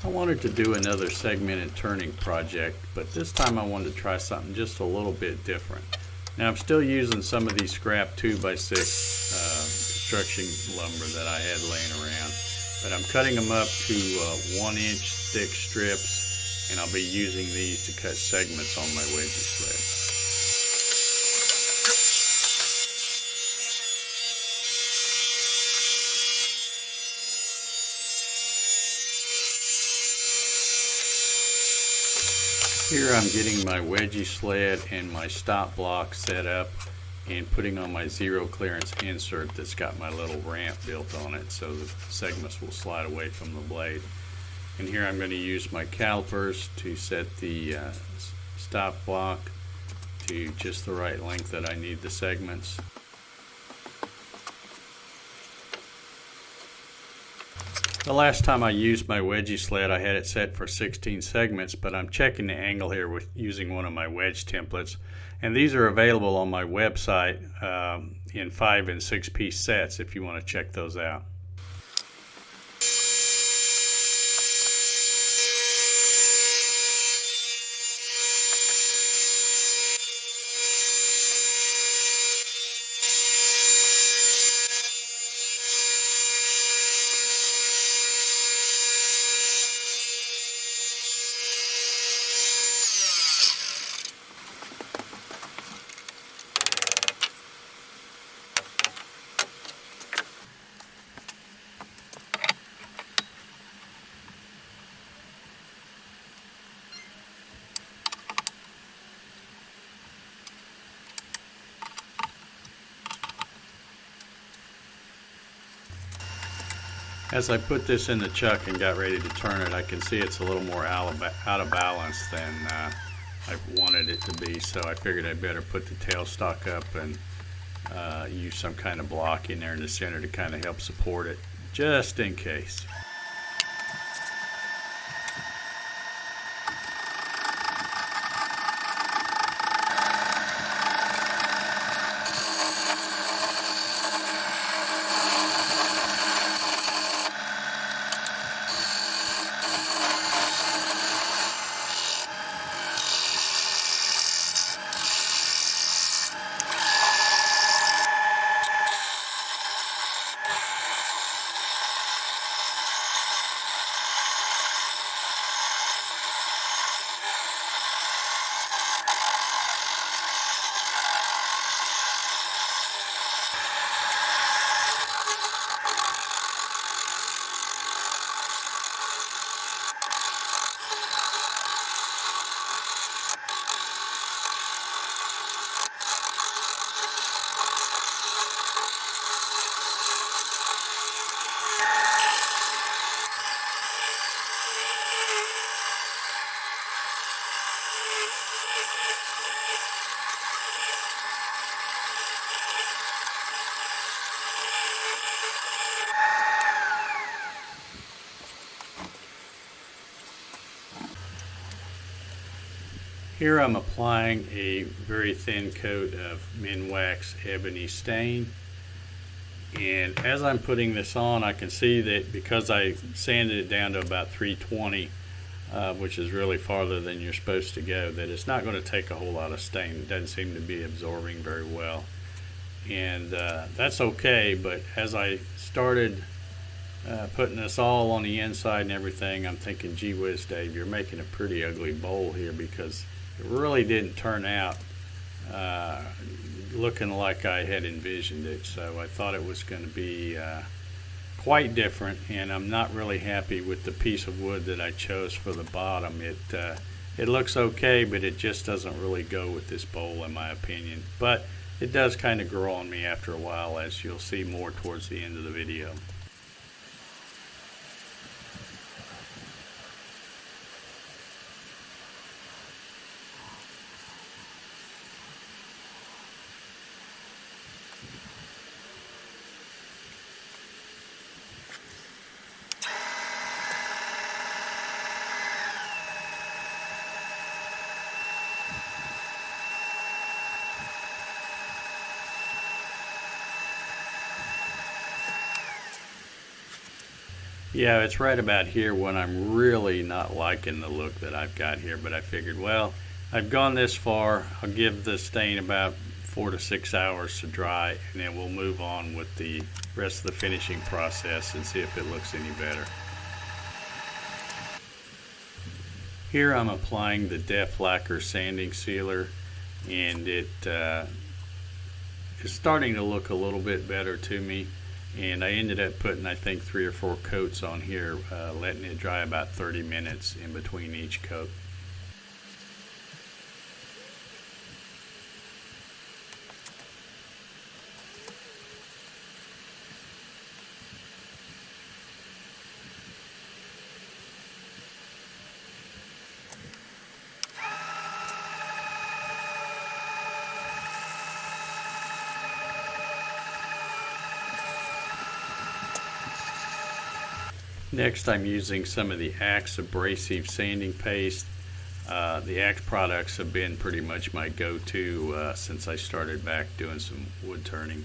I wanted to do another segmented turning project, but this time I wanted to try something just a little bit different. Now I'm still using some of these scrap 2x6 construction lumber that I had laying around, but I'm cutting them up to 1-inch thick strips, and I'll be using these to cut segments on my wedgie sled. Here I'm getting my wedgie sled and my stop block set up and putting on my zero clearance insert that's got my little ramp built on it so the segments will slide away from the blade. And here I'm going to use my calipers to set the stop block to just the right length that I need the segments. The last time I used my wedgie sled, I had it set for 16 segments, but I'm checking the angle here with using one of my wedge templates. And these are available on my website in 5- and 6-piece sets if you want to check those out. As I put this in the chuck and got ready to turn it, I can see it's a little more out of balance than I wanted it to be, so I figured I'd better put the tailstock up and use some kind of block in there in the center to kind of help support it, just in case. Here I'm applying a very thin coat of Minwax ebony stain, and as I'm putting this on I can see that because I sanded it down to about 320, which is really farther than you're supposed to go, that it's not going to take a whole lot of stain. It doesn't seem to be absorbing very well, and that's okay. But as I started putting this all on the inside and everything, I'm thinking, gee whiz, Dave, you're making a pretty ugly bowl here, because it really didn't turn out looking like I had envisioned it. So I thought it was going to be quite different, and I'm not really happy with the piece of wood that I chose for the bottom. It looks okay, but it just doesn't really go with this bowl in my opinion. But it does kind of grow on me after a while, as you'll see more towards the end of the video. Yeah, it's right about here when I'm really not liking the look that I've got here, but I figured, well, I've gone this far, I'll give the stain about 4 to 6 hours to dry, and then we'll move on with the rest of the finishing process and see if it looks any better. Here I'm applying the Def Lacquer sanding sealer, and it is starting to look a little bit better to me. And I ended up putting, I think, 3 or 4 coats on here, letting it dry about 30 minutes in between each coat. Next, I'm using some of the Axe abrasive sanding paste. The Axe products have been pretty much my go-to since I started back doing some wood turning.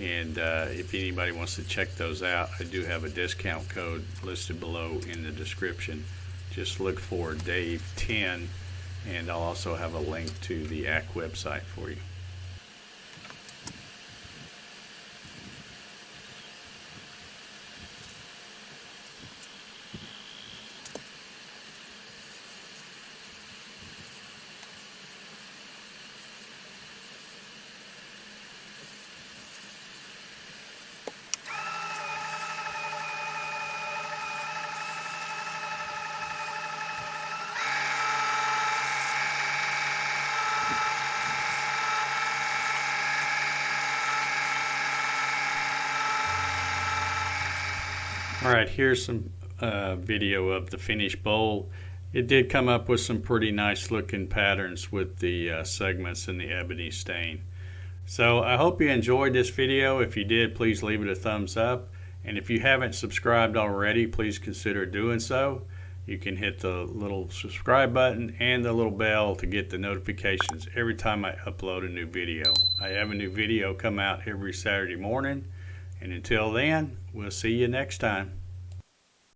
And if anybody wants to check those out, I do have a discount code listed below in the description. Just look for Dave10, and I'll also have a link to the Axe website for you. Alright, here's some video of the finished bowl. It did come up with some pretty nice looking patterns with the segments and the ebony stain. So I hope you enjoyed this video. If you did, please leave it a thumbs up. And if you haven't subscribed already, please consider doing so. You can hit the little subscribe button and the little bell to get the notifications every time I upload a new video. I have a new video come out every Saturday morning. And until then, we'll see you next time.